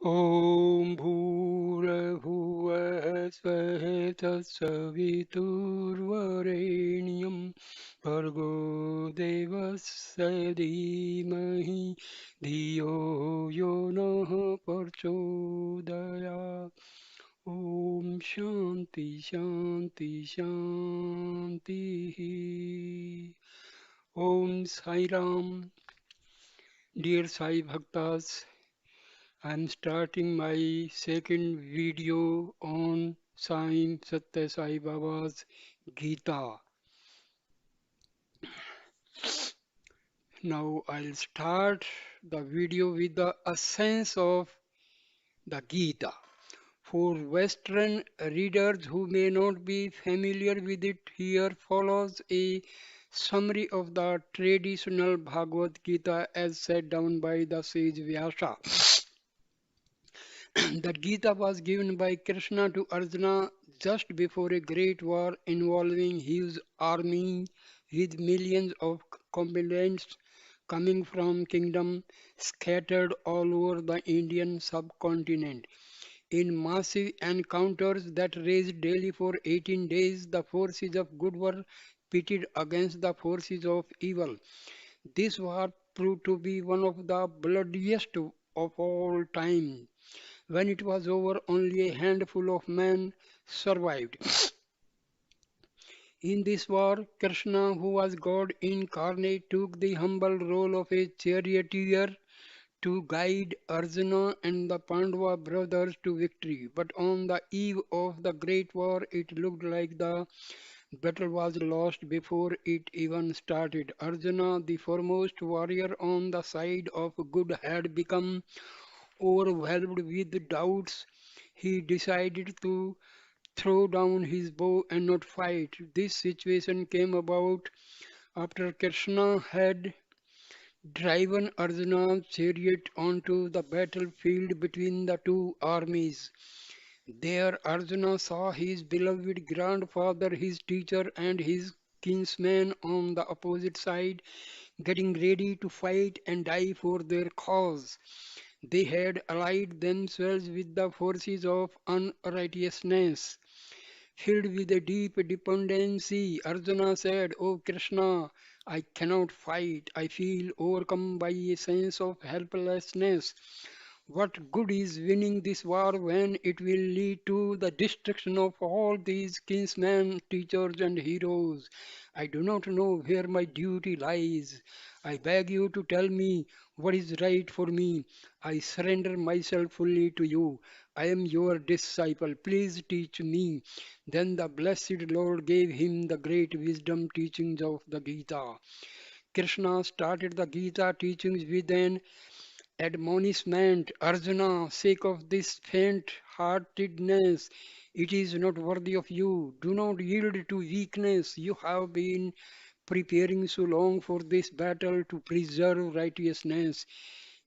ॐ भूर्भुवः स्वः तत्सवितुर्वरेण्यं भर्गो देवस्य धीमहि धियो यो नः प्रचोदयात्। ॐ शान्ति शान्ति शान्तिः। ॐ Sai Ram. Dear Sai Bhaktas, I am starting my second video on Sai Sathya Sai Baba's Gita. Now I'll start the video with the essence of the Gita. For Western readers who may not be familiar with it, here follows a summary of the traditional Bhagavad Gita as set down by the sage Vyasa. The Gita was given by Krishna to Arjuna just before a great war involving his army with millions of combatants coming from kingdoms scattered all over the Indian subcontinent. In massive encounters that raged daily for 18 days, the forces of good were pitted against the forces of evil. This war proved to be one of the bloodiest of all time. When it was over, only a handful of men survived. In this war, Krishna, who was God incarnate, took the humble role of a charioteer to guide Arjuna and the Pandava brothers to victory. But on the eve of the great war, it looked like the battle was lost before it even started. Arjuna, the foremost warrior on the side of good, had become overwhelmed with doubts. He decided to throw down his bow and not fight. This situation came about after Krishna had driven Arjuna's chariot onto the battlefield between the two armies. There Arjuna saw his beloved grandfather, his teacher, and his kinsman on the opposite side, getting ready to fight and die for their cause. They had allied themselves with the forces of unrighteousness. Filled with a deep dependency, Arjuna said, O Krishna, I cannot fight. I feel overcome by a sense of helplessness. What good is winning this war when it will lead to the destruction of all these kinsmen, teachers, and heroes? I do not know where my duty lies. I beg you to tell me what is right for me. I surrender myself fully to you. I am your disciple. Please teach me. Then the blessed Lord gave him the great wisdom teachings of the Gita. Krishna started the Gita teachings with an admonishment, Arjuna, sake of this faint heartedness, it is not worthy of you. Do not yield to weakness. You have been preparing so long for this battle to preserve righteousness.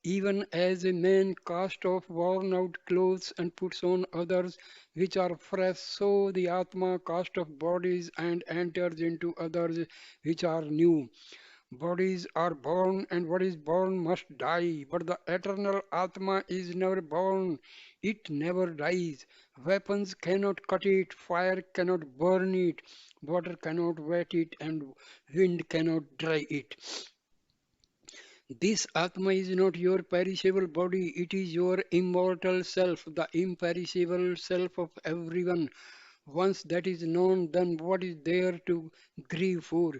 Even as a man casts off worn out clothes and puts on others which are fresh, so the Atma casts off bodies and enters into others which are new. Bodies are born, and what is born must die. But the eternal Atma is never born, it never dies. Weapons cannot cut it, fire cannot burn it, water cannot wet it, and wind cannot dry it. This Atma is not your perishable body, it is your immortal self, the imperishable self of everyone. Once that is known, then what is there to grieve for?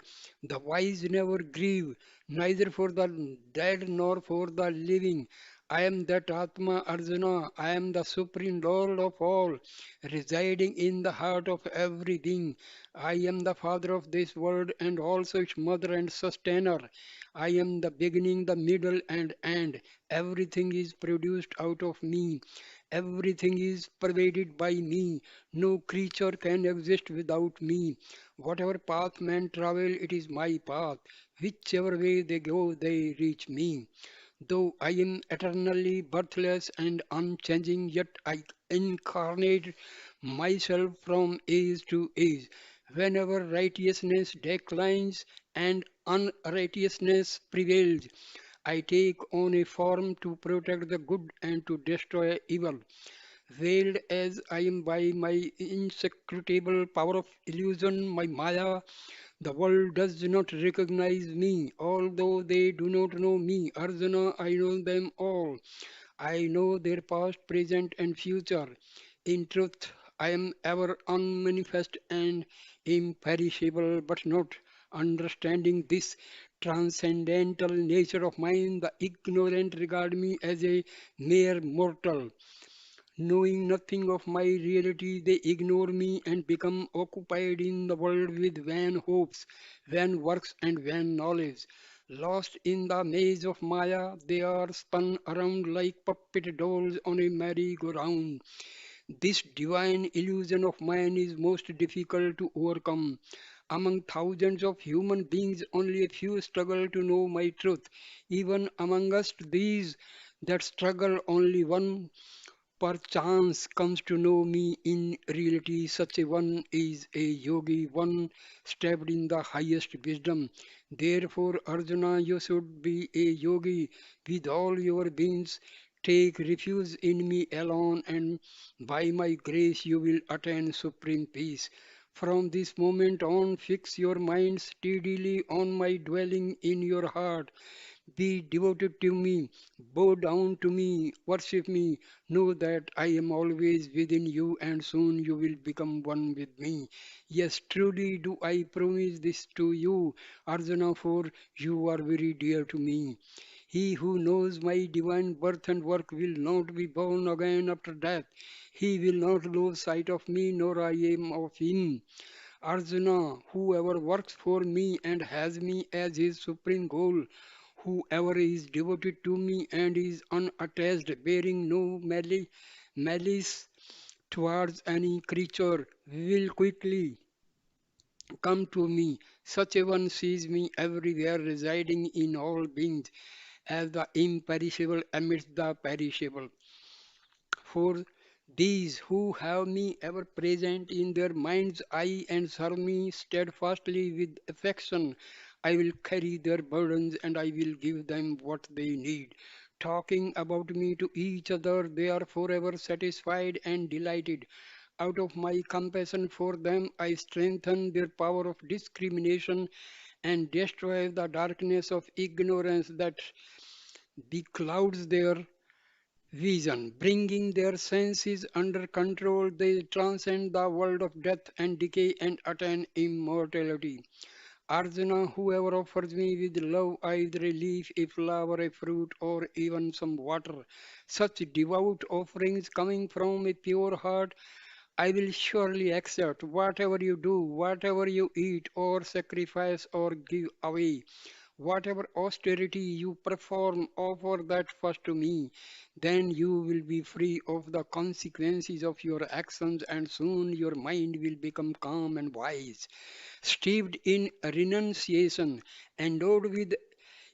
The wise never grieve, neither for the dead nor for the living. I am that Atma Arjuna, I am the supreme Lord of all, residing in the heart of every being. I am the father of this world and also its mother and sustainer. I am the beginning, the middle, and end. Everything is produced out of me. Everything is pervaded by me. No creature can exist without me. Whatever path men travel, it is my path. Whichever way they go, they reach me. Though I am eternally birthless and unchanging, yet I incarnate myself from age to age. Whenever righteousness declines and unrighteousness prevails, I take on a form to protect the good and to destroy evil. Veiled as I am by my inscrutable power of illusion, my Maya, the world does not recognize me, although they do not know me. Arjuna, I know them all. I know their past, present, and future. In truth, I am ever unmanifest and imperishable, but not understanding this transcendental nature of mine, the ignorant regard me as a mere mortal. Knowing nothing of my reality, they ignore me and become occupied in the world with vain hopes, vain works, and vain knowledge. Lost in the maze of Maya, they are spun around like puppet dolls on a merry-go-round. This divine illusion of mine is most difficult to overcome. Among thousands of human beings, only a few struggle to know my truth. Even amongst these that struggle, only one perchance comes to know me in reality. Such a one is a yogi, one steeped in the highest wisdom. Therefore, Arjuna, you should be a yogi with all your beings. Take refuge in me alone, and by my grace you will attain supreme peace. From this moment on, fix your mind steadily on my dwelling in your heart. Be devoted to me, bow down to me, worship me. Know that I am always within you, and soon you will become one with me. Yes, truly do I promise this to you, Arjuna, for you are very dear to me. He who knows my divine birth and work will not be born again after death. He will not lose sight of me, nor I am of him. Arjuna, whoever works for me and has me as his supreme goal, whoever is devoted to me and is unattached, bearing no malice towards any creature, will quickly come to me. Such a one sees me everywhere, residing in all beings, as the imperishable amidst the perishable. For these who have me ever present in their mind's eye and serve me steadfastly with affection, I will carry their burdens and I will give them what they need. Talking about me to each other, they are forever satisfied and delighted. Out of my compassion for them, I strengthen their power of discrimination and destroy the darkness of ignorance that beclouds their vision. Bringing their senses under control, they transcend the world of death and decay and attain immortality. Arjuna, whoever offers me with love either a leaf, a flower, a fruit, or even some water, such devout offerings coming from a pure heart, I will surely accept whatever you do, whatever you eat or sacrifice or give away. Whatever austerity you perform, offer that first to me. Then you will be free of the consequences of your actions, and soon your mind will become calm and wise. Steeped in renunciation, endowed with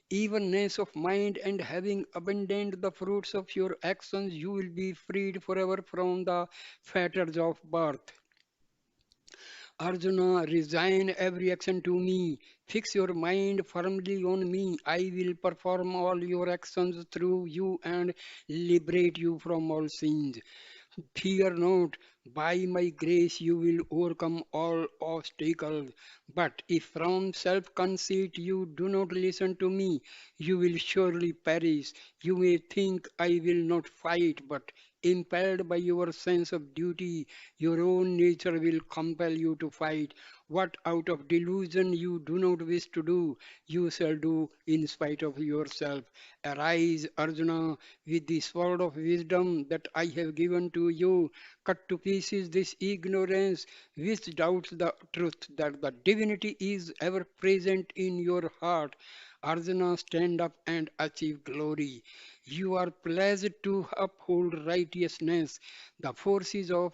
evenness of mind, and having abandoned the fruits of your actions, you will be freed forever from the fetters of birth. Arjuna, resign every action to me. Fix your mind firmly on me. I will perform all your actions through you and liberate you from all sins. Fear not, by my grace you will overcome all obstacles. But if from self conceit you do not listen to me, you will surely perish. You may think I will not fight, but impelled by your sense of duty, your own nature will compel you to fight. What out of delusion you do not wish to do, you shall do in spite of yourself. Arise, Arjuna, with the sword of wisdom that I have given to you. Cut to pieces this ignorance which doubts the truth that the divinity is ever present in your heart. Arjuna, stand up and achieve glory. You are pleased to uphold righteousness. The forces of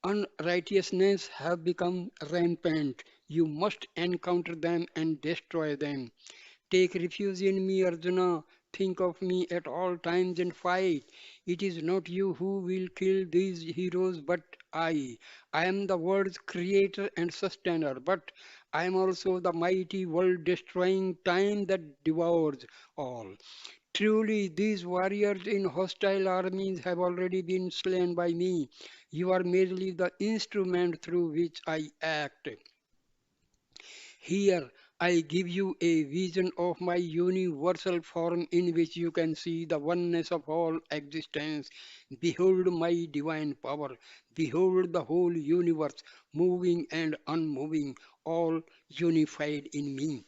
unrighteousness have become rampant. You must encounter them and destroy them. Take refuge in me, Arjuna. Think of me at all times and fight. It is not you who will kill these heroes, but I. I am the world's creator and sustainer, but I am also the mighty world destroying time that devours all. Truly, these warriors in hostile armies have already been slain by me. You are merely the instrument through which I act. Here, I give you a vision of my universal form in which you can see the oneness of all existence. Behold my divine power. Behold the whole universe, moving and unmoving, all unified in me.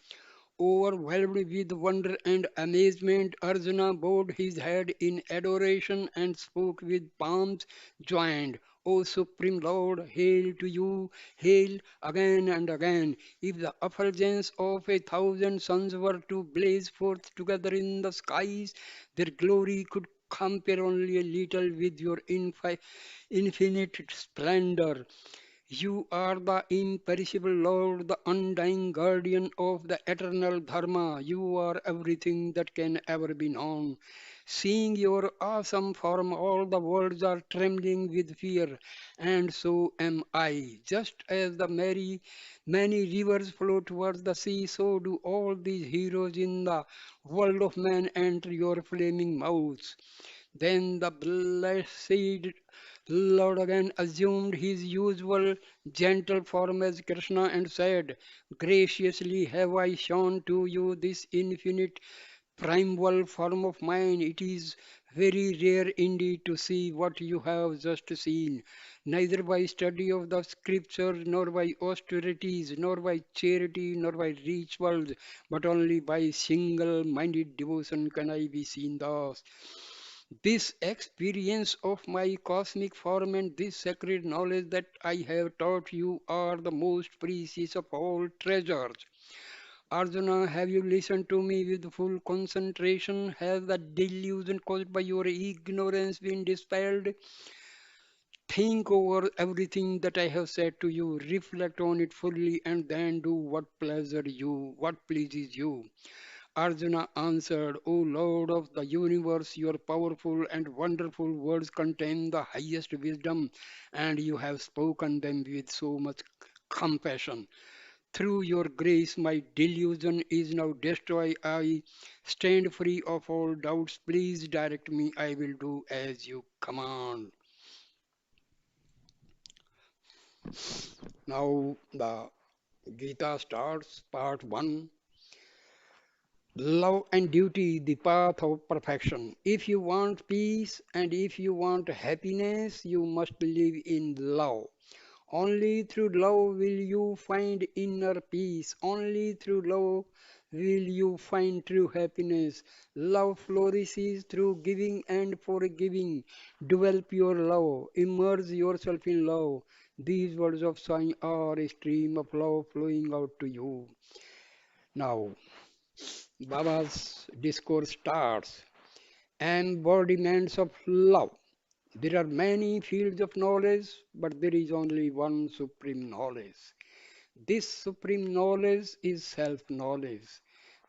Overwhelmed with wonder and amazement, Arjuna bowed his head in adoration and spoke with palms joined. O Supreme Lord, hail to you, hail again and again. If the effulgence of 1,000 suns were to blaze forth together in the skies, their glory could compare only a little with your infinite splendor. You are the imperishable Lord, the undying guardian of the eternal Dharma. You are everything that can ever be known. Seeing your awesome form, all the worlds are trembling with fear, and so am I. Just as the many rivers flow towards the sea, so do all these heroes in the world of man enter your flaming mouths. Then the blessed Lord again assumed his usual gentle form as Krishna and said, graciously have I shown to you this infinite primeval form of mine. It is very rare indeed to see what you have just seen, neither by study of the scriptures, nor by austerities, nor by charity, nor by rituals, but only by single minded devotion can I be seen thus. This experience of my cosmic form and this sacred knowledge that I have taught you are the most precious of all treasures. Arjuna, have you listened to me with full concentration? Has the delusion caused by your ignorance been dispelled? Think over everything that I have said to you, reflect on it fully, and then do what pleases you. Arjuna answered, O Lord of the universe, your powerful and wonderful words contain the highest wisdom, and you have spoken them with so much compassion. Through your grace, my delusion is now destroyed. I stand free of all doubts. Please direct me. I will do as you command. Now, the Gita starts, part 1. Love and duty, the path of perfection. If you want peace and if you want happiness, you must live in love. Only through love will you find inner peace. Only through love will you find true happiness. Love flourishes through giving and forgiving. Develop your love. Immerse yourself in love. These words of Sai are a stream of love flowing out to you. Now, Baba's discourse starts. Embodiments of love. There are many fields of knowledge, but there is only one supreme knowledge. This supreme knowledge is self knowledge,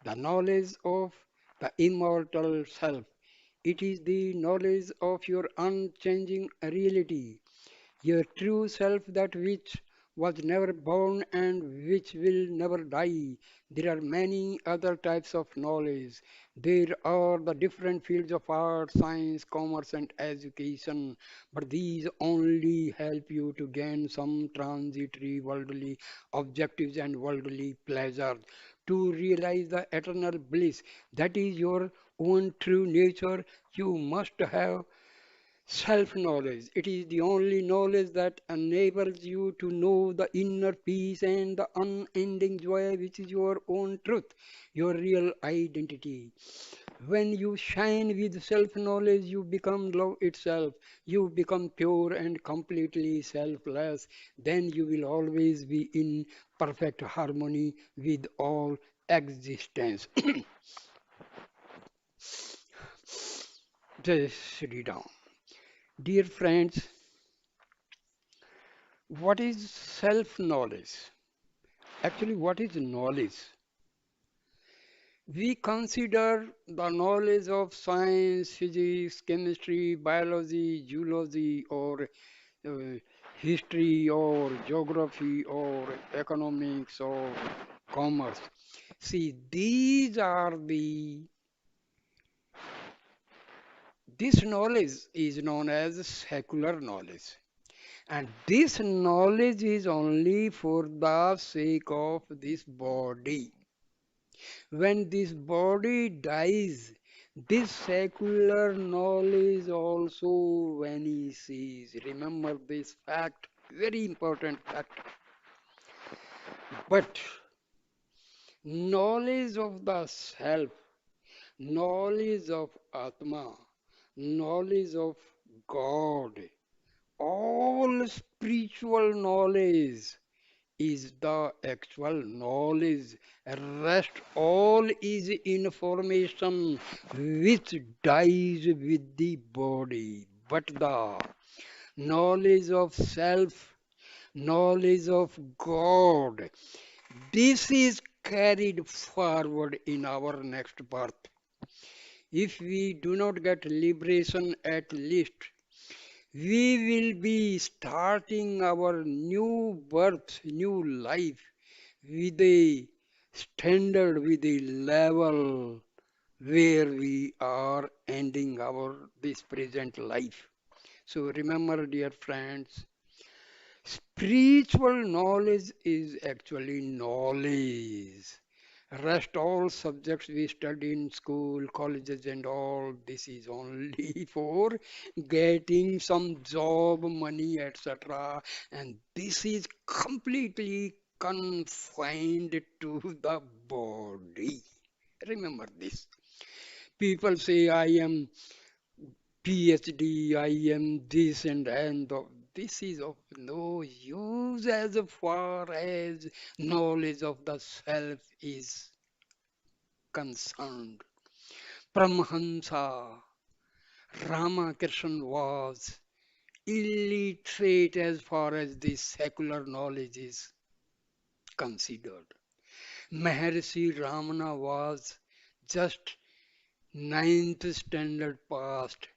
the knowledge of the immortal self. It is the knowledge of your unchanging reality, your true self, that which was never born and which will never die. There are many other types of knowledge. There are the different fields of art, science, commerce, and education, but these only help you to gain some transitory worldly objectives and worldly pleasures. To realize the eternal bliss that is your own true nature, you must have self knowledge. It is the only knowledge that enables you to know the inner peace and the unending joy, which is your own truth, your real identity. When you shine with self knowledge, you become love itself. You become pure and completely selfless. Then you will always be in perfect harmony with all existence. Just sit it down. Dear friends, what is self knowledge? Actually, what is knowledge? We consider the knowledge of science, physics, chemistry, biology, geology, or uh, history or geography or economics or commerce. See, this knowledge is known as secular knowledge. And this knowledge is only for the sake of this body. When this body dies, this secular knowledge also vanishes. Remember this fact, very important fact. But knowledge of the self, knowledge of Atma, knowledge of God, all spiritual knowledge is the actual knowledge. Rest all is information which dies with the body. But the knowledge of self, knowledge of God, this is carried forward in our next birth. If we do not get liberation at least, we will be starting our new birth, new life with a standard, with a level where we are ending our this present life. So remember, dear friends, spiritual knowledge is actually knowledge. Rest all subjects we study in school, colleges, and all this is only for getting some job, money, etc. And this is completely confined to the body. Remember this. People say, I am PhD, I am this and this is of no use as far as knowledge of the self is concerned. Paramahansa Ramakrishna was illiterate as far as the secular knowledge is considered. Maharishi Ramana was just ninth standard passed,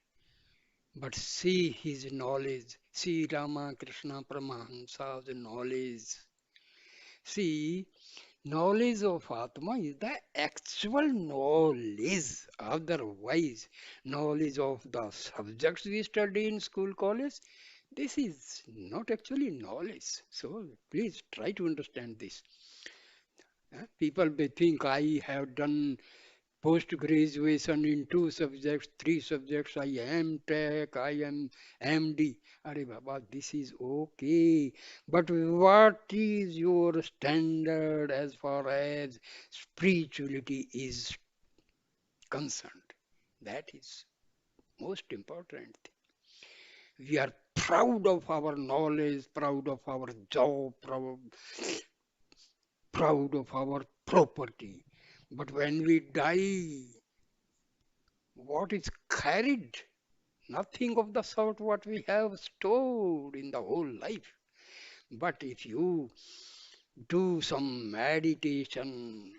but see his knowledge, see Ramakrishna Paramahansa's knowledge. See, knowledge of Atma is the actual knowledge. Otherwise, knowledge of the subjects we study in school, college, this is not actually knowledge. So please try to understand this. People may think I have done post graduation in two subjects, three subjects. I am tech, I am MD. Are Baba, this is okay. But what is your standard as far as spirituality is concerned? That is most important. We are proud of our knowledge, proud of our job, proud of our property. But when we die, what is carried? Nothing of the sort what we have stored in the whole life. But if you do some meditation,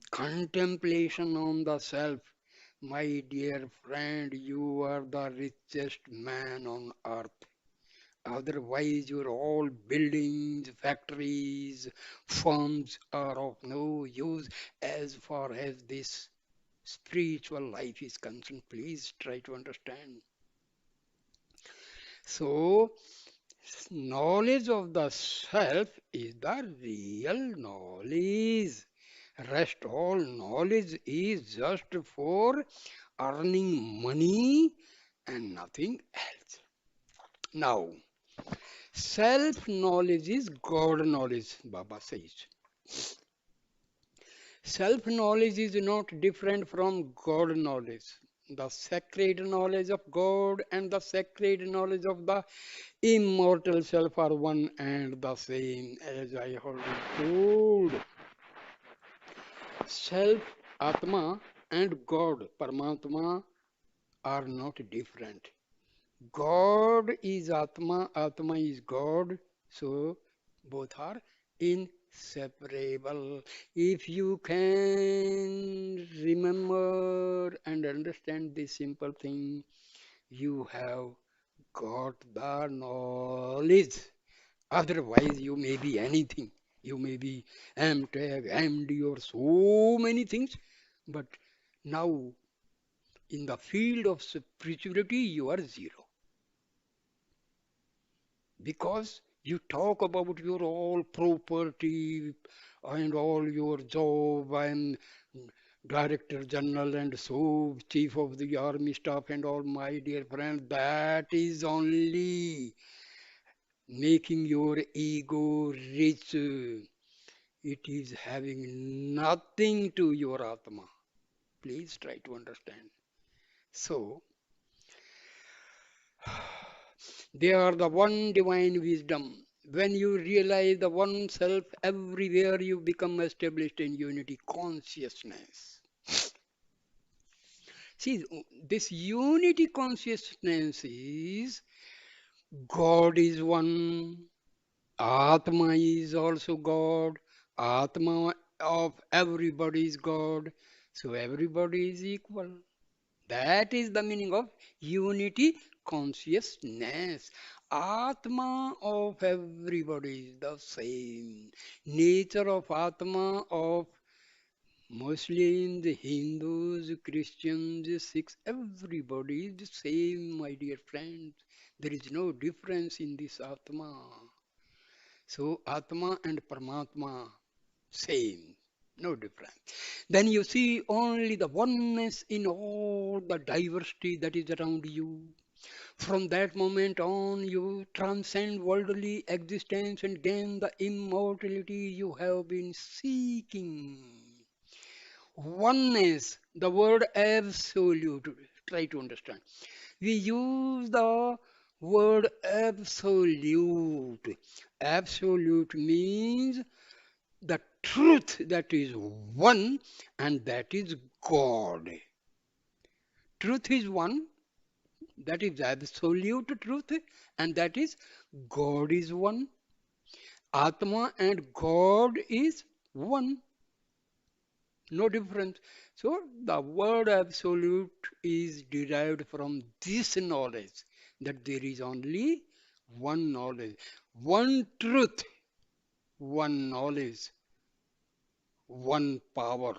contemplation on the self, my dear friend, you are the richest man on earth. Otherwise, your all buildings, factories, firms are of no use as far as this spiritual life is concerned. Please try to understand. So, knowledge of the self is the real knowledge. Rest all knowledge is just for earning money and nothing else. Now, self knowledge is God knowledge, Baba says. Self knowledge is not different from God knowledge. The sacred knowledge of God and the sacred knowledge of the immortal self are one and the same, as I already told. Self, Atma, and God, Paramatma, are not different. God is Atma, Atma is God, so both are inseparable. If you can remember and understand this simple thing, you have got the knowledge. Otherwise, you may be anything. You may be MTech, MD, or so many things. But now, in the field of spirituality, you are zero. Because you talk about your all property and all your job and director general and so chief of the army staff and all, my dear friend, that is only making your ego rich. It is having nothing to your atma. Please try to understand. So they are the one divine wisdom. When you realize the one self everywhere, you become established in unity consciousness. See, this unity consciousness is God is one, Atma is also God, Atma of everybody is God, so everybody is equal. That is the meaning of unity consciousness. Atma of everybody is the same. Nature of Atma of Muslims, Hindus, Christians, Sikhs, everybody is the same, my dear friends. There is no difference in this Atma. So Atma and Paramatma, same, no difference. Then you see only the oneness in all the diversity that is around you. From that moment on, you transcend worldly existence and gain the immortality you have been seeking. Oneness, the word absolute, try to understand. We use the word absolute. Absolute means the truth that is one and that is God. Truth is one, that is absolute truth, and that is God is one. Atma and God is one, no difference. So the word absolute is derived from this knowledge that there is only one knowledge, one truth, one knowledge, one power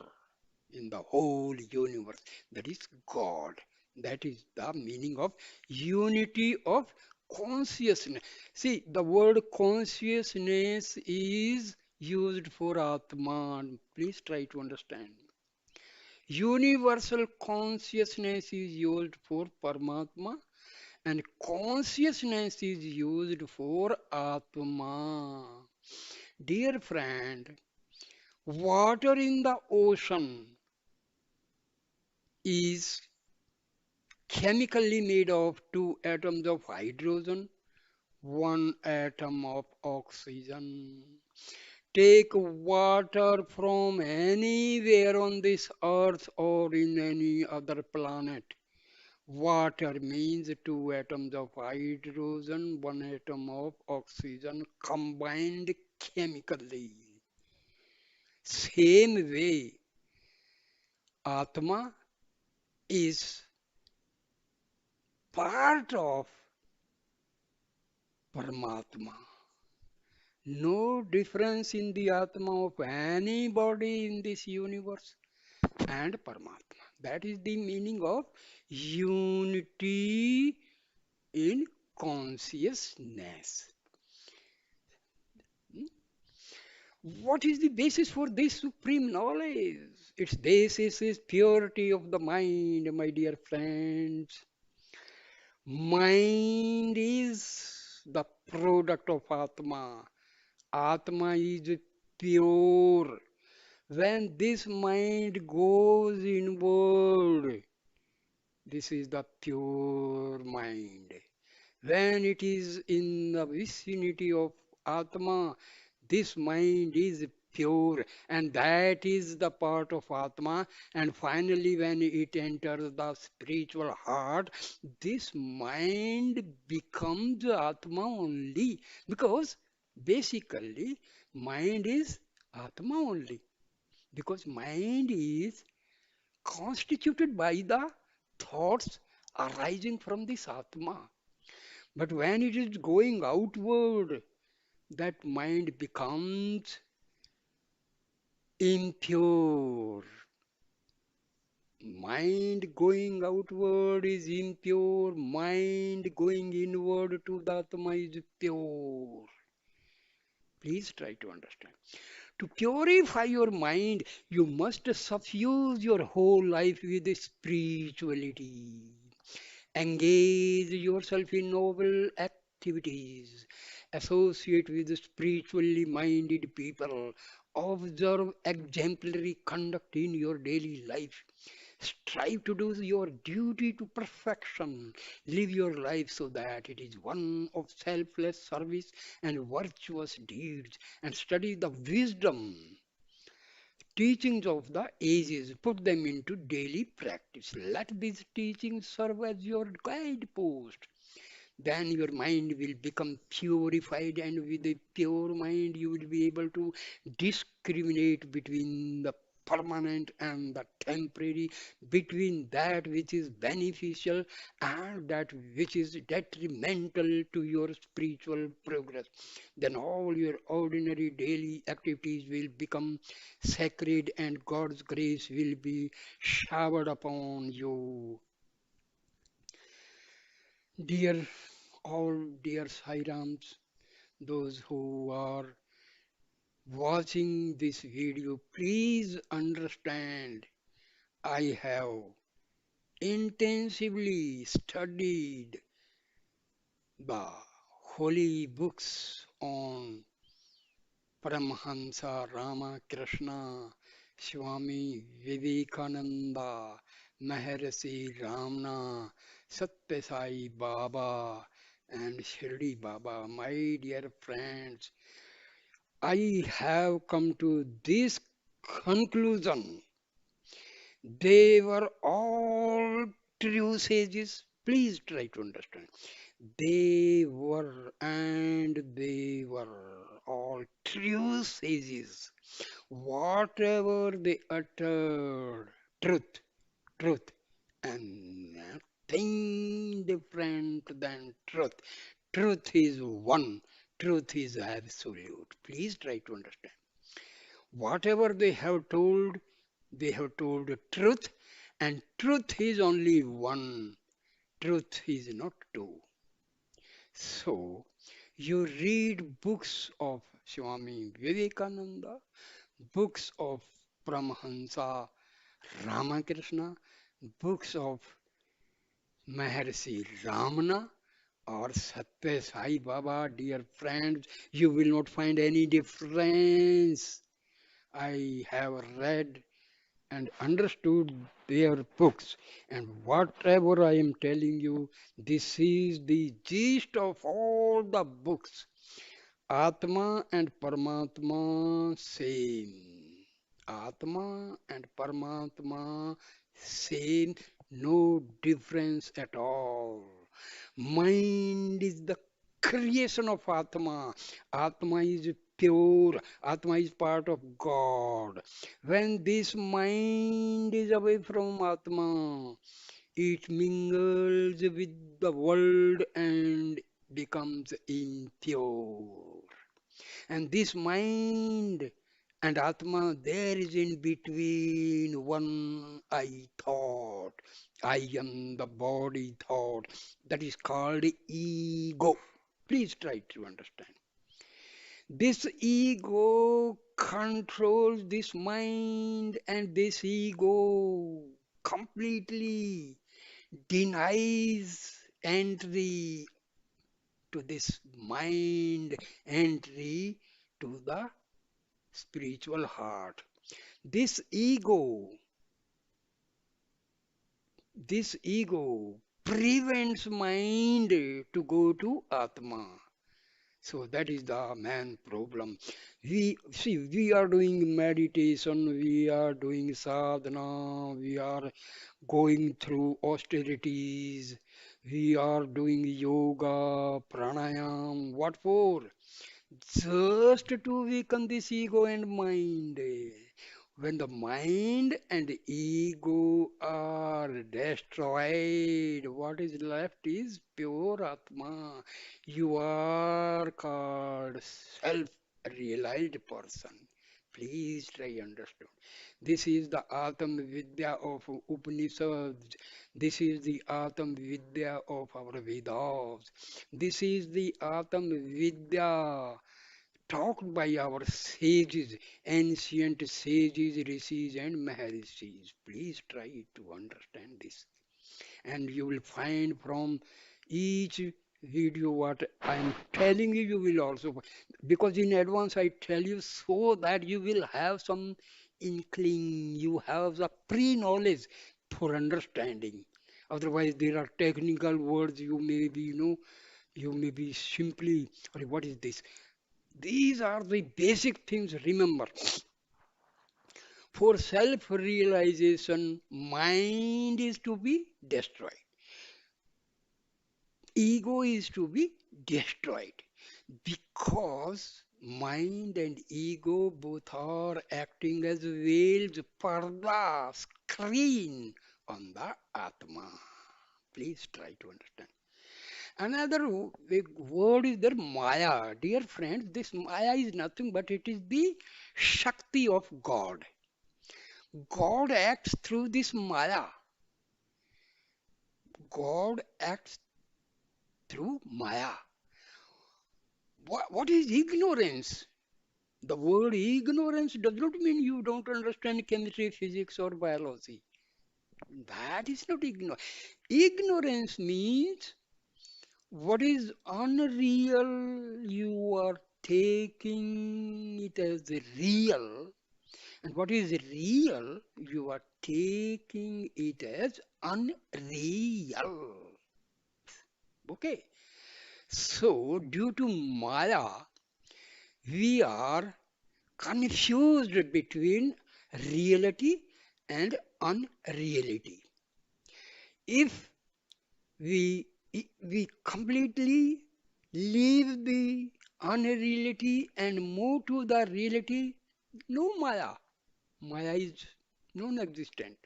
in the whole universe. That is God. That is the meaning of unity of consciousness. See, the word consciousness is used for Atman. Please try to understand. Universal consciousness is used for Paramatma and consciousness is used for Atma. Dear friend, water in the ocean is chemically made of two atoms of hydrogen, one atom of oxygen. Take water from anywhere on this earth or in any other planet. Water means two atoms of hydrogen, one atom of oxygen combined chemically. Same way, Atma is part of Paramatma. No difference in the Atma of anybody in this universe and Paramatma. That is the meaning of unity in consciousness. What is the basis for this supreme knowledge? Its basis is purity of the mind, my dear friends. Mind is the product of Atma. Atma is pure. When this mind goes inward, this is the pure mind. When it is in the vicinity of Atma, this mind is pure, and that is the part of Atma. And finally, when it enters the spiritual heart, this mind becomes Atma only. Because basically, mind is Atma only. Because mind is constituted by the thoughts arising from this Atma. But when it is going outward, that mind becomes impure. Mind going outward is impure, mind going inward to the Atma is pure. Please try to understand. To purify your mind, you must suffuse your whole life with spirituality. Engage yourself in noble activities. Associate with spiritually minded people. Observe exemplary conduct in your daily life. Strive to do your duty to perfection. Live your life so that it is one of selfless service and virtuous deeds. And study the wisdom teachings of the ages, put them into daily practice. Let these teachings serve as your guidepost. Then your mind will become purified, and with a pure mind, you will be able to discriminate between the permanent and the temporary, between that which is beneficial and that which is detrimental to your spiritual progress. Then all your ordinary daily activities will become sacred, and God's grace will be showered upon you. Dear all dear Sairams, those who are watching this video, please understand I have intensively studied the holy books on Paramahansa Ramakrishna, Swami Vivekananda, Maharishi Ramana, Sathya Sai Baba, and Shirdi Baba. My dear friends, I have come to this conclusion. They were all true sages. Please try to understand. They were all true sages. Whatever they uttered, truth, truth, and nothing different than truth. Truth is one, truth is absolute. Please try to understand. Whatever they have told the truth, and truth is only one, truth is not two. So, you read books of Swami Vivekananda, books of Paramahansa Ramakrishna, books of Maharishi Ramana, or Sathya Sai Baba, dear friends, you will not find any difference. I have read and understood their books, and whatever I am telling you, this is the gist of all the books. Atma and Paramatma same. Atma and Paramatma same, no difference at all. Mind is the creation of Atma. Atma is pure. Atma is part of God. When this mind is away from Atma, it mingles with the world and becomes impure. And this mind and Atma, there is in between one I thought. I am the body thought. That is called ego. Please try to understand. This ego controls this mind, and this ego completely denies entry to this mind, entry to the spiritual heart. This ego, this ego prevents mind to go to Atma. So that is the main problem. We are doing meditation, we are doing sadhana, we are going through austerities, we are doing yoga, pranayam. What for? Just to weaken this ego and mind. When the mind and ego are destroyed, what is left is pure Atma. You are called self-realized person. Please try understand. This is the Atam Vidya of Upanishads. This is the Atam Vidya of our Vedas. This is the Atam Vidya talked by our sages, ancient sages, rishis, and maharishis. Please try to understand this. And you will find from each video what I am telling you, you will also, because in advance I tell you so that you will have some inkling, you have the pre-knowledge for understanding. Otherwise, there are technical words you may be, you may be simply, or what is this? These are the basic things. Remember, for self-realization, mind is to be destroyed. Ego is to be destroyed. Because mind and ego both are acting as veils, parda, screen on the Atma. Please try to understand. Another big word is there, Maya. Dear friends, this Maya is nothing but it is the Shakti of God. God acts through this Maya. God acts through Maya. What is ignorance? The word ignorance does not mean you don't understand chemistry, physics, or biology. That is not ignorance. Ignorance means what is unreal, you are taking it as real, and what is real, you are taking it as unreal. Okay. So, due to Maya, we are confused between reality and unreality. If we completely leave the unreality and move to the reality, no Maya. Maya is non-existent.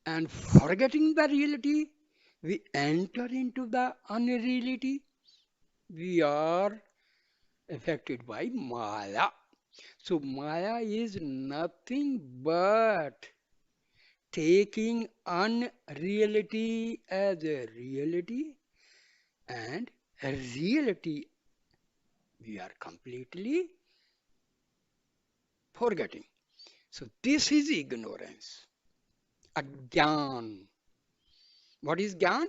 And forgetting the reality, we enter into the unreality. We are affected by Maya. So Maya is nothing but taking unreality as a reality and a reality we are completely forgetting. So this is ignorance, agyan. What is gyan?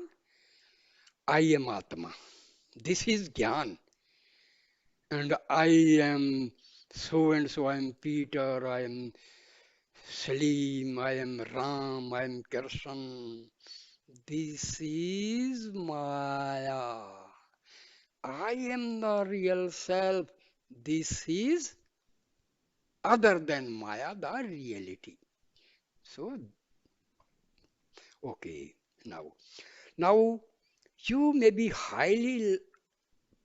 I am Atma. This is gyan. And I am so and so. I am Peter. I am Salim. I am Ram. I am Krishna. This is Maya. I am the real self. This is other than Maya, the reality. So, okay, now, now you may be highly,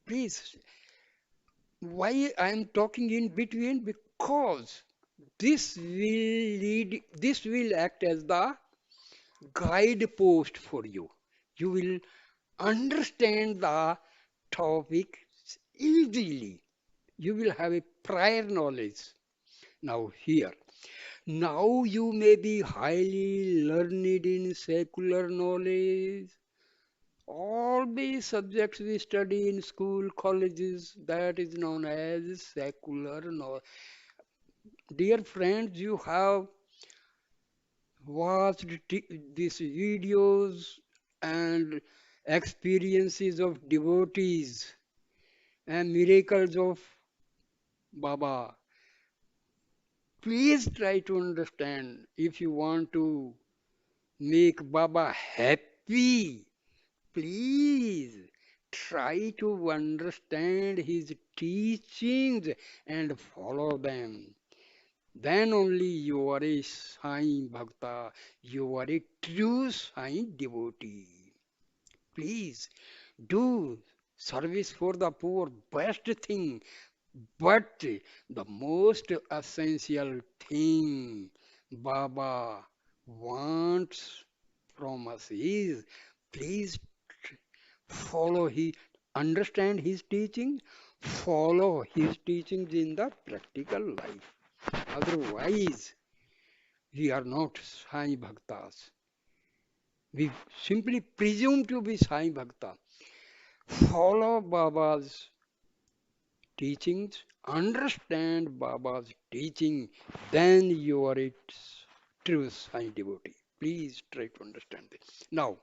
please, why I am talking in between? Because this will act as the guidepost for you. You will understand the topic easily. You will have a prior knowledge. Now, here. Now you may be highly learned in secular knowledge. All the subjects we study in school, colleges, that is known as secular knowledge. Dear friends, you have watched these videos and experiences of devotees and miracles of Baba. Please try to understand if you want to make Baba happy. Please try to understand his teachings and follow them. Then only you are a Sai Bhakta, you are a true Sai devotee. Please do service for the poor, best thing. But the most essential thing Baba wants from us is please follow his, understand his teaching, follow his teachings in the practical life. Otherwise, we are not Sai Bhaktas. We simply presume to be Sai Bhakta. Follow Baba's teachings, understand Baba's teaching, then you are its true Sai devotee. Please try to understand this. Now,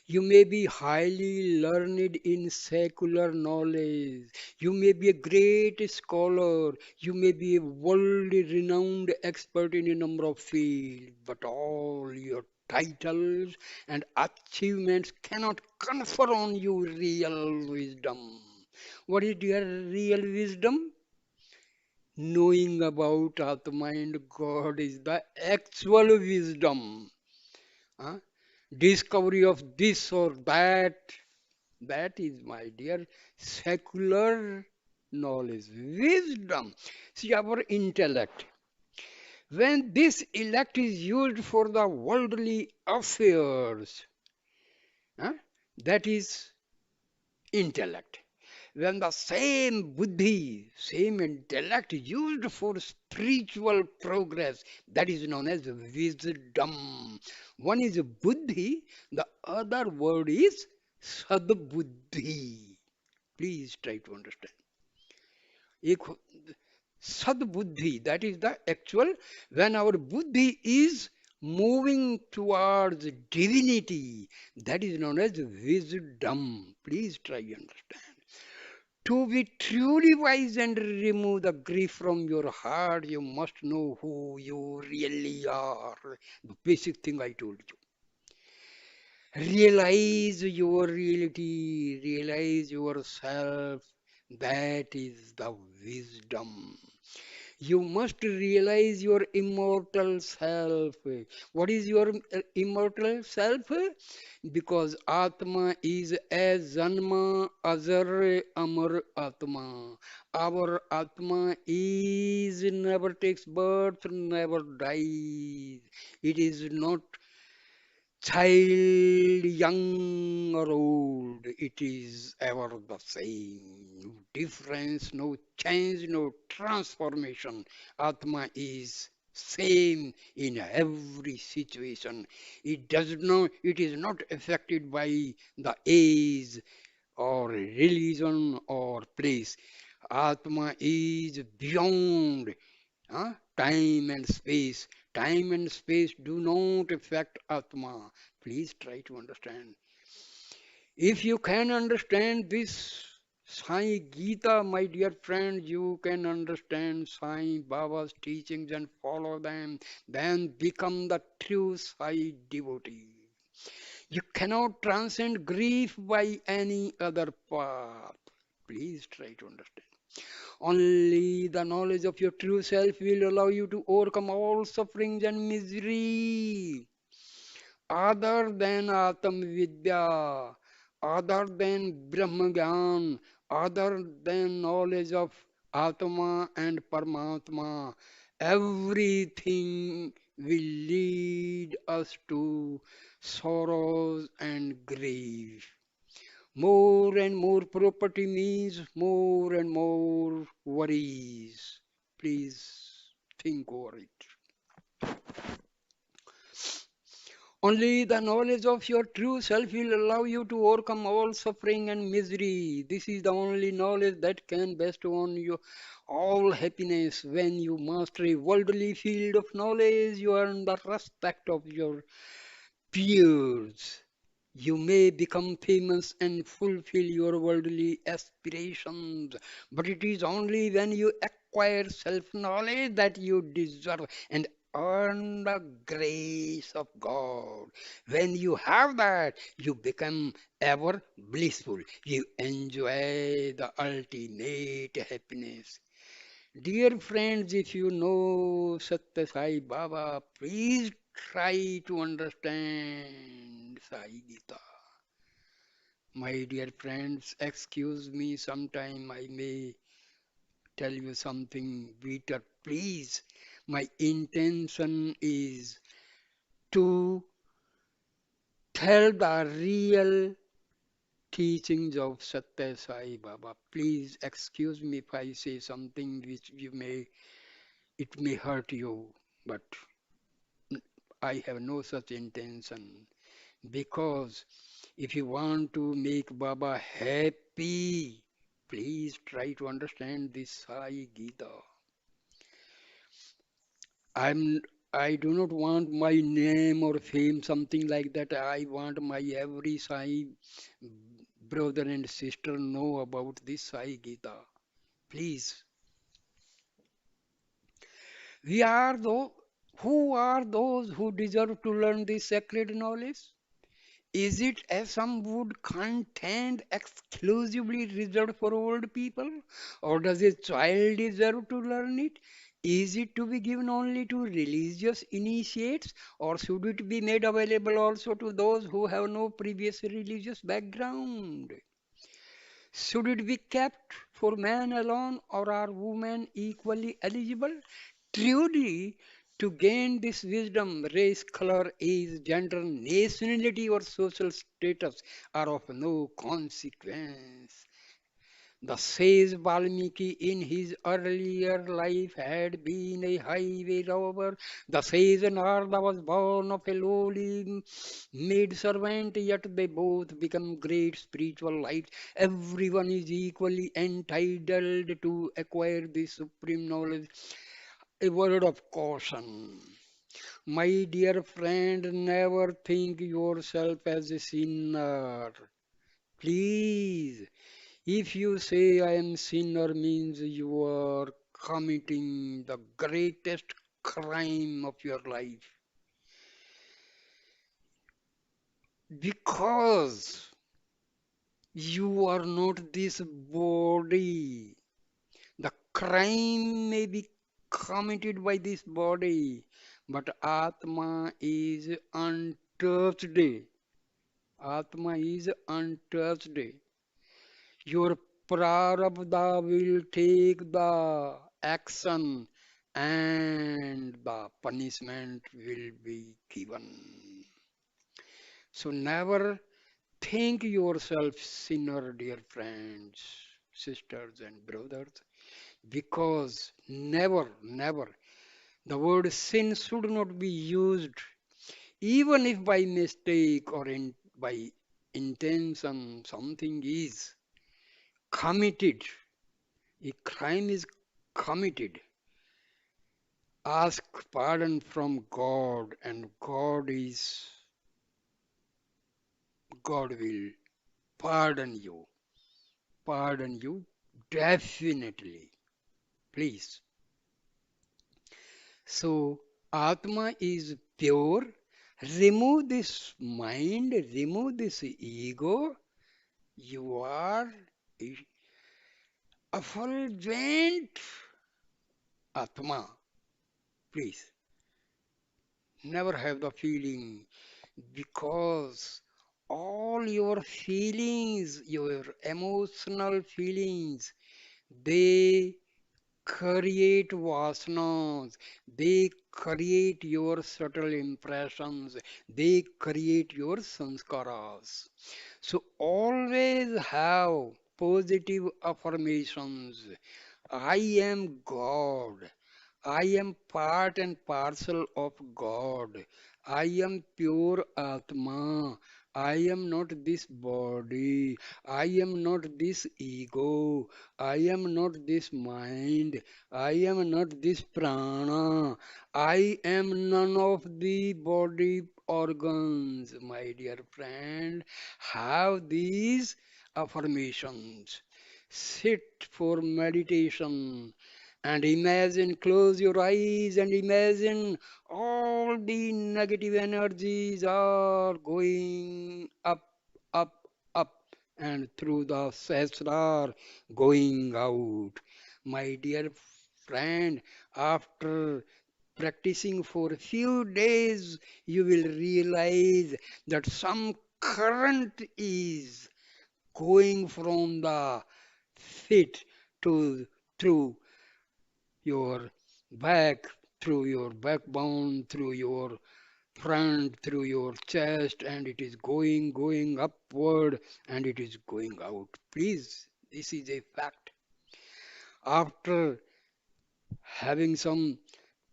you may be highly learned in secular knowledge. You may be a great scholar. You may be a worldly renowned expert in a number of fields. But all your titles and achievements cannot confer on you real wisdom. What is your real wisdom? Knowing about Atma and God is the actual wisdom. Huh? Discovery of this or that, that is, my dear, secular knowledge, wisdom. See, our intellect. When this intellect is used for the worldly affairs, huh, that is intellect. When the same buddhi, same intellect used for spiritual progress, that is known as wisdom. One is buddhi, the other word is sadbuddhi. Please try to understand. एक sadbuddhi, that is the actual, when our buddhi is moving towards divinity, that is known as wisdom. Please try to understand. To be truly wise and remove the grief from your heart, you must know who you really are. The basic thing I told you. Realize your reality, realize yourself. That is the wisdom. You must realize your immortal self. What is your immortal self? Because Atma is as Janma Azar Amar Atma. Our Atma is never takes birth, never dies. It is not child, young or old, it is ever the same. No difference, no change, no transformation. Atma is same in every situation. It is not affected by the age or religion or place. Atma is beyond time and space. Time and space do not affect Atma. Please try to understand. If you can understand this Sai Gita, my dear friend, you can understand Sai Baba's teachings and follow them, then become the true Sai devotee. You cannot transcend grief by any other path. Please try to understand. Only the knowledge of your true self will allow you to overcome all sufferings and misery. Other than Atam Vidya, other than Brahma Gyan, other than knowledge of Atma and Paramatma, everything will lead us to sorrows and grief. More and more property means more and more worries. Please think over it. Only the knowledge of your true self will allow you to overcome all suffering and misery. This is the only knowledge that can bestow on you all happiness. When you master a worldly field of knowledge, you earn the respect of your peers. You may become famous and fulfill your worldly aspirations, but it is only when you acquire self knowledge that you deserve and earn the grace of God. When you have that, you become ever blissful. You enjoy the ultimate happiness. Dear friends, if you know Sathya Sai Baba, please try to understand Sai Gita. My dear friends, excuse me, sometime I may tell you something bitter, please. My intention is to tell the real teachings of Sathya Sai Baba. Please excuse me if I say something which it may hurt you, but I have no such intention. Because if you want to make Baba happy, please try to understand this Sai Gita. I'm I do not want my name or fame, something like that. I want my every Sai brother and sister know about this Sai Gita. Please. We are those who are those who deserve to learn this sacred knowledge? Is it, as some would contend, exclusively reserved for old people? Or does a child deserve to learn it? Is it to be given only to religious initiates? Or should it be made available also to those who have no previous religious background? Should it be kept for man alone, or are women equally eligible? Truly, to gain this wisdom, race, color, age, gender, nationality, or social status are of no consequence. The sage Valmiki in his earlier life had been a highway robber. The sage Narada was born of a lowly maid servant, yet they both become great spiritual lights. Everyone is equally entitled to acquire this supreme knowledge. A word of caution. My dear friend, never think yourself as a sinner. Please, if you say I am sinner means you are committing the greatest crime of your life. Because you are not this body. The crime may be committed by this body, but Atma is untouched. Atma is untouched. Your prarabdha will take the action and the punishment will be given. So never think yourself sinner, dear friends, sisters and brothers, because never, the word sin should not be used, even if by mistake or by intention something is committed, a crime is committed. Ask pardon from God, and God will pardon you. Pardon you definitely. Please. So, Atma is pure. Remove this mind, remove this ego. You are effulgent Atma. Please, never have the feeling, because all your feelings, your emotional feelings, they create vasanas, they create your subtle impressions, they create your sanskaras. So always have positive affirmations. I am God. I am part and parcel of God. I am pure Atma. I am not this body. I am not this ego. I am not this mind. I am not this prana. I am none of the body organs. My dear friend, have these affirmations. Sit for meditation and imagine, close your eyes and imagine all the negative energies are going up, up, and through the sesrar going out. My dear friend, after practicing for a few days, you will realize that some current is going from the feet to through. your back, through your backbone, through your front, through your chest, and it is going upward, and it is going out. Please, this is a fact. After having some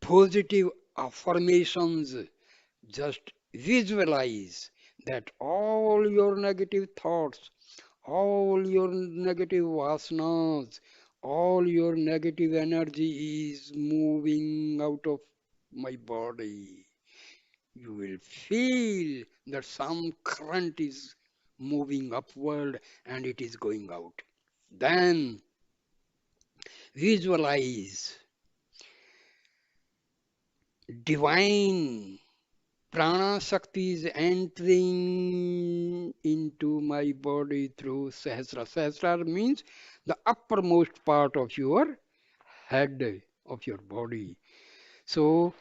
positive affirmations, just visualize that all your negative thoughts, all your negative vasanas, all your negative energy is moving out of my body. You will feel that some current is moving upward and it is going out. Then visualize divine prana Shakti is entering into my body through Sahasra. Sahasra means the uppermost part of your head, of your body. So,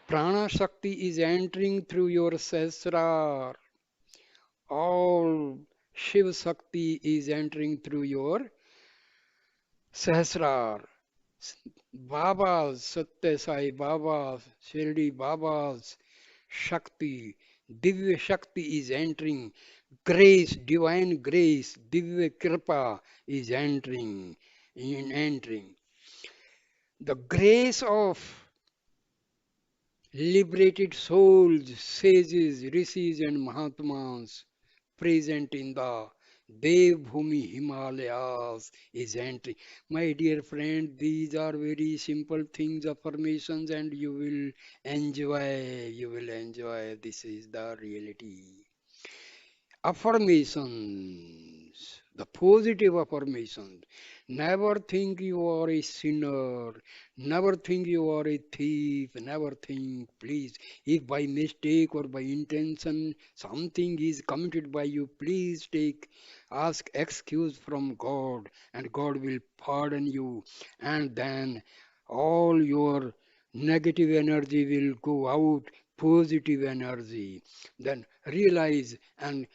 prana Shakti is entering through your Sahasra. All Shiv Shakti is entering through your Sahasrar. Babas, Sathya Sai Babas, Shirdi Babas, Shakti, Divya Shakti is entering. Grace, divine grace, Divya Kripa is entering. The grace of liberated souls, sages, rishis, and Mahatmas present in the Devbhumi Himalayas is entering. My dear friend, these are very simple things, affirmations, and you will enjoy. You will enjoy. This is the reality. Affirmations, the positive affirmations. Never think you are a sinner. Never think you are a thief. Never think, please. If by mistake or by intention something is committed by you, please ask excuse from God, and God will pardon you. And then all your negative energy will go out, positive energy. Then realize and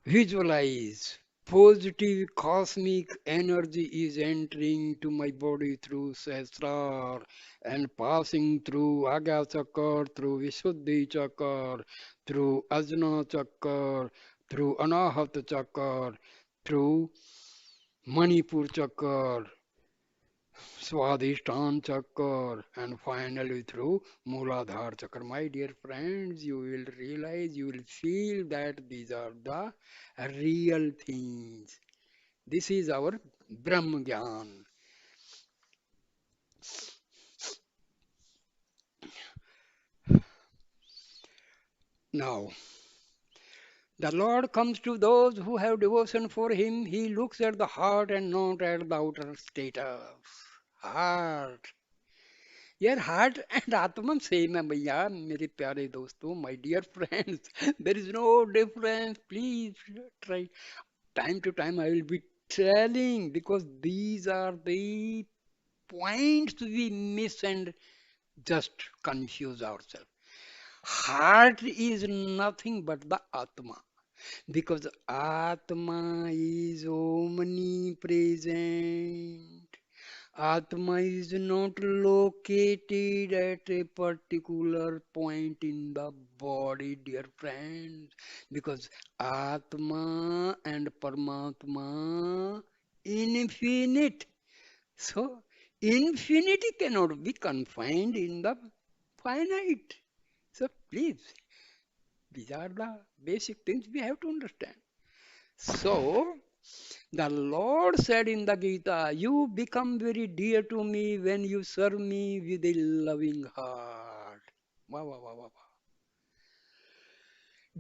visualize positive cosmic energy is entering to my body through Sahasrar and passing through Agya Chakra, through Visuddhi Chakra, through Ajna Chakra, through Anahat Chakra, through Manipur Chakra, Swadhisthana Chakra, and finally through Mooladhara Chakra. My dear friends, you will realize, you will feel that these are the real things. This is our Brahma Gyan. Now, the Lord comes to those who have devotion for Him. He looks at the heart and not at the outer status. Heart. यार heart and आत्मा same है भैया मेरे प्यारे दोस्तों my dear friends there is no difference please try time to time I will be telling because these are the points we miss and just confuse ourselves. Heart is nothing but the Atma because Atma is omnipresent. Atma is not located at a particular point in the body, dear friends, because Atma and Paramatma infinite. So, infinity cannot be confined in the finite. So, please, these are the basic things we have to understand. So, the Lord said in the Gita, you become very dear to me when you serve me with a loving heart. Wow, wow, wow, wow, wow.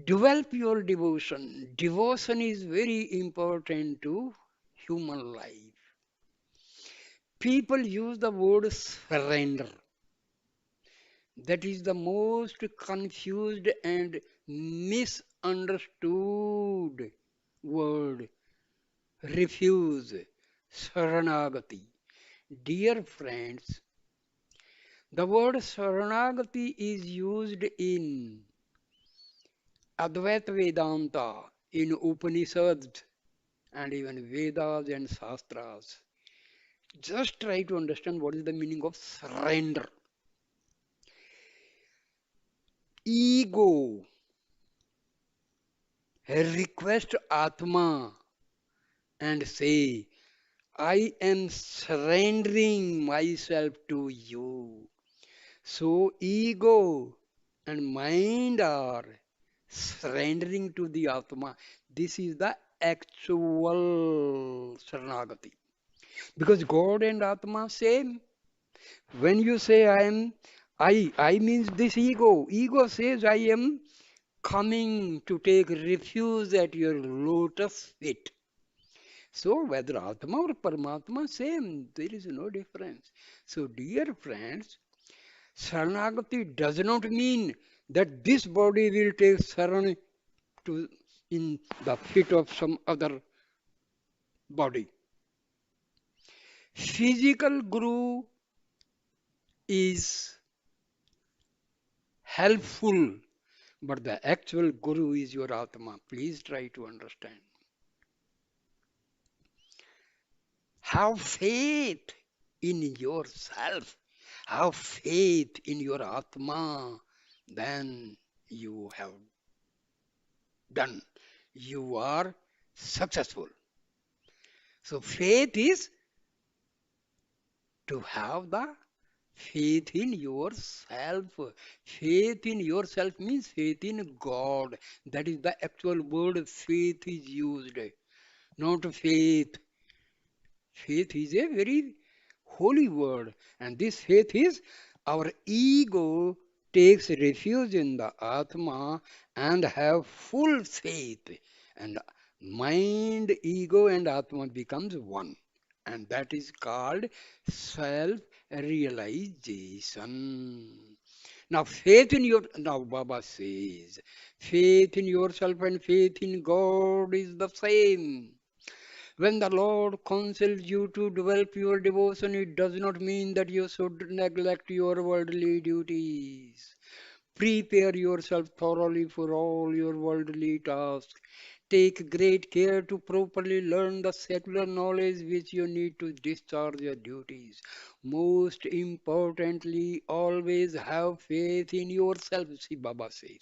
Develop your devotion. Devotion is very important to human life. People use the word surrender. That is the most confused and misunderstood word. Refuse. Saranagati. Dear friends, the word Saranagati is used in Advaita Vedanta, in Upanishads, and even Vedas and Shastras. Just try to understand what is the meaning of surrender. Ego request Atma and say, I am surrendering myself to you. So ego and mind are surrendering to the Atma. This is the actual Saranagati. Because God and Atma same. When you say I means this ego. Ego says I am coming to take refuge at your lotus feet. So whether Atma or Paramatma, same. There is no difference. So dear friends, Saranagati does not mean that this body will take saran to in the feet of some other body. Physical guru is helpful, but the actual guru is your Atma. Please try to understand. Have faith in yourself. Have faith in your Atma. Then you have done. You are successful. So faith is to have the faith in yourself. Faith in yourself means faith in God. That is the actual word faith is used, not faith. Faith is a very holy word, and this faith is our ego takes refuge in the Atma and have full faith, and mind, ego, and Atma becomes one, and that is called self-realization. Now Baba says, faith in yourself and faith in God is the same. When the Lord counsels you to develop your devotion, it does not mean that you should neglect your worldly duties. Prepare yourself thoroughly for all your worldly tasks. Take great care to properly learn the secular knowledge which you need to discharge your duties. Most importantly, always have faith in yourself, see Baba says.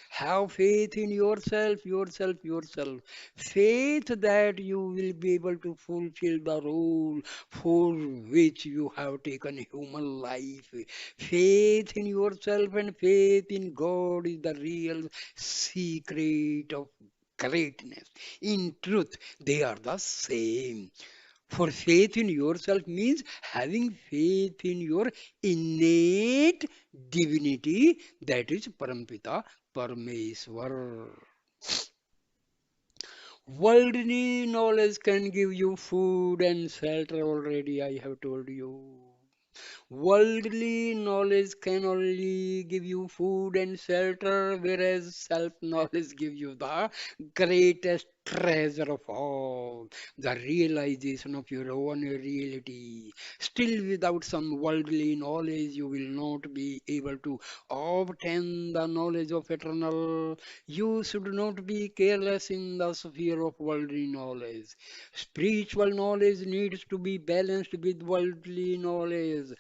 Have faith in yourself, yourself, yourself. Faith that you will be able to fulfill the role for which you have taken human life. Faith in yourself and faith in God is the real secret of greatness. In truth, they are the same. For faith in yourself means having faith in your innate divinity, that is Parampita Parmeshwar. Worldly knowledge can give you food and shelter already, I have told you. Worldly knowledge can only give you food and shelter, whereas self knowledge gives you the greatest treasure of all, the realization of your own reality. Still, without some worldly knowledge, you will not be able to obtain the knowledge of eternal. You should not be careless in the sphere of worldly knowledge. Spiritual knowledge needs to be balanced with worldly knowledge.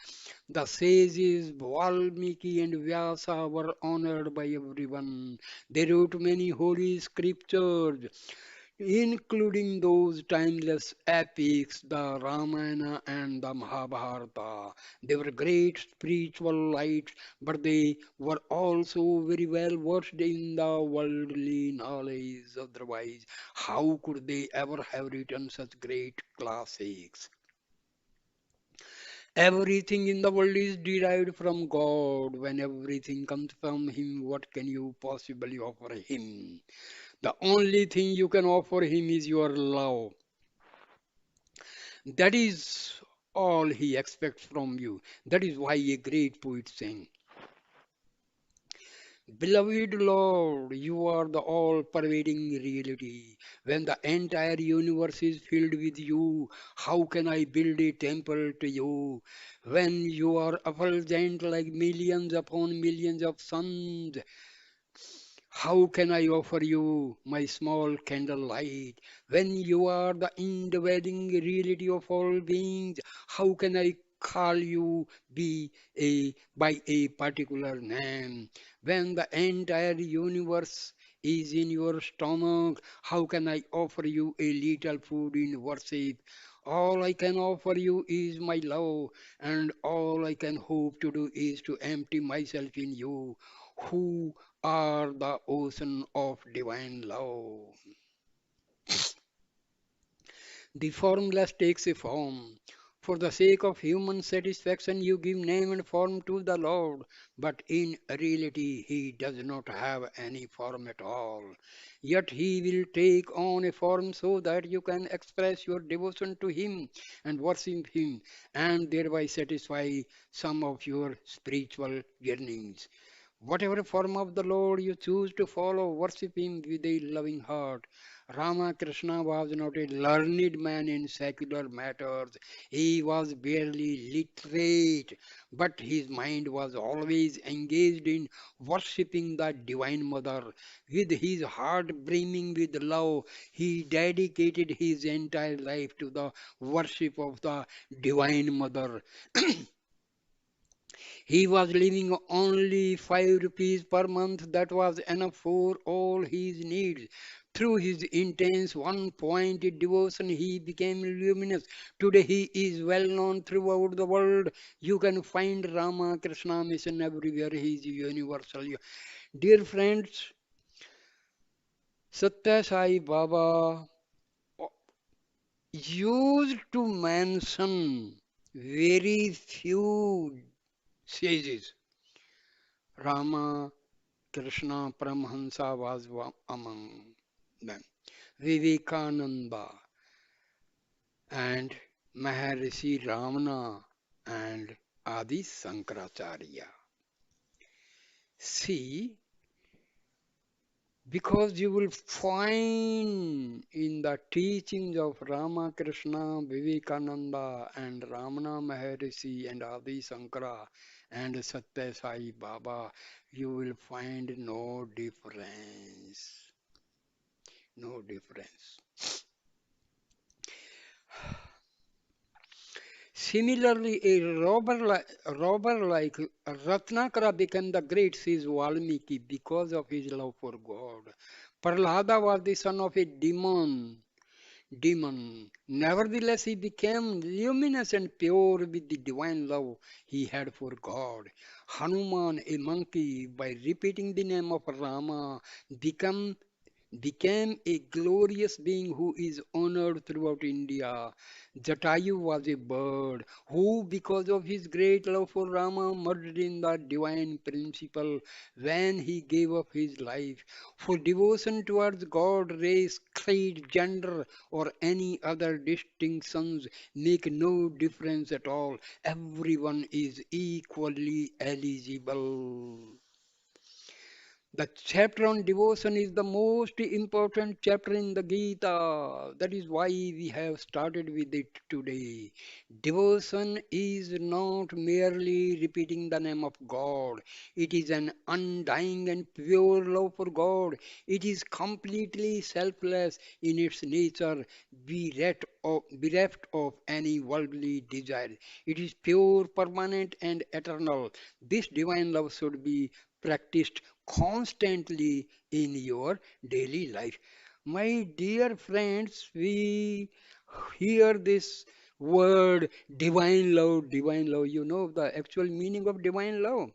The sages Valmiki and Vyasa were honored by everyone. They wrote many holy scriptures, including those timeless epics, the Ramana and the Mahabharata. They were great spiritual lights, but they were also very well versed in the worldly knowledge. Otherwise, how could they ever have written such great classics? Everything in the world is derived from God. When everything comes from Him, what can you possibly offer Him? The only thing you can offer Him is your love. That is all He expects from you. That is why a great poet sang, Beloved Lord, you are the all pervading reality. When the entire universe is filled with you, how can I build a temple to you? When you are effulgent like millions upon millions of suns, How can I offer you my small candlelight when you are the indwelling reality of all beings? How can I call you be a by a particular name when the entire universe is in your stomach? How can I offer you a little food in worship? All I can offer you is my love, and all I can hope to do is to empty myself in you, who are the ocean of divine love. The formless takes a form. For the sake of human satisfaction, you give name and form to the Lord, but in reality, He does not have any form at all. Yet He will take on a form so that you can express your devotion to Him and worship Him, and thereby satisfy some of your spiritual yearnings. Whatever form of the Lord you choose to follow, worship Him with a loving heart. Ramakrishna was not a learned man in secular matters. He was barely literate, but his mind was always engaged in worshipping the Divine Mother. With his heart brimming with love, he dedicated his entire life to the worship of the Divine Mother. He was living only 5 rupees per month. That was enough for all his needs. Through his intense one-pointed devotion, he became luminous. Today, he is well known throughout the world. You can find Rama Krishna mission everywhere. He is universal. Dear friends, Sathya Sai Baba used to mention very few sages. Rama Krishna Paramahansa was among them. Vivekananda and Maharishi Ramana and Adi Sankaracharya. See, because you will find in the teachings of Ramakrishna, Vivekananda, and Ramana Maharishi, and Adi Sankara, and Sathya Sai Baba, you will find no difference. No difference. Similarly, robber like Ratnakara became the great, says Valmiki, because of his love for God. Prahlada was the son of a demon. Nevertheless, he became luminous and pure with the divine love he had for God. Hanuman, a monkey, by repeating the name of Rama, become became a glorious being who is honored throughout India. Jatayu was a bird who, because of his great love for Rama, merged in the divine principle when he gave up his life. For devotion towards God, race, creed, gender, or any other distinctions make no difference at all. Everyone is equally eligible. The chapter on devotion is the most important chapter in the Gita. That is why we have started with it today. Devotion is not merely repeating the name of God, it is an undying and pure love for God. It is completely selfless in its nature, bereft of any worldly desire. It is pure, permanent, and eternal. This divine love should be practiced constantly in your daily life. My dear friends, we hear this word divine love, divine love. You know the actual meaning of divine love.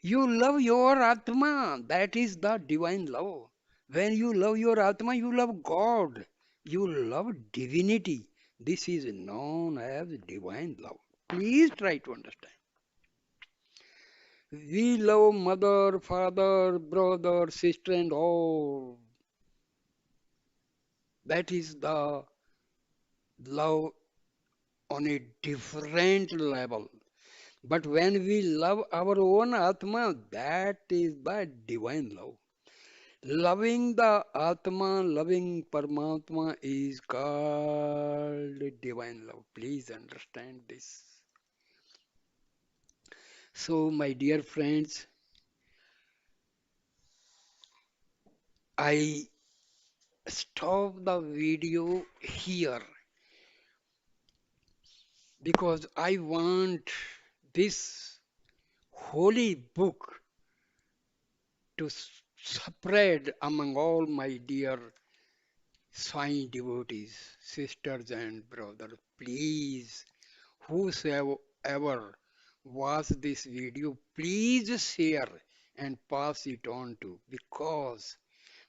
You love your Atma, that is the divine love. When you love your Atma, you love God, you love divinity. This is known as divine love. Please try to understand. We love mother, father, brother, sister, and all. That is the love on a different level. But when we love our own Atma, that is the divine love. Loving the Atma, loving Paramatma is called divine love. Please understand this. So, my dear friends, I stop the video here because I want this holy book to spread among all my dear Sai devotees, sisters and brothers. Please, whosoever watch this video, please share and pass it on to, because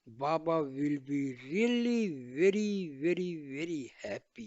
Baba will be really very, very, very happy.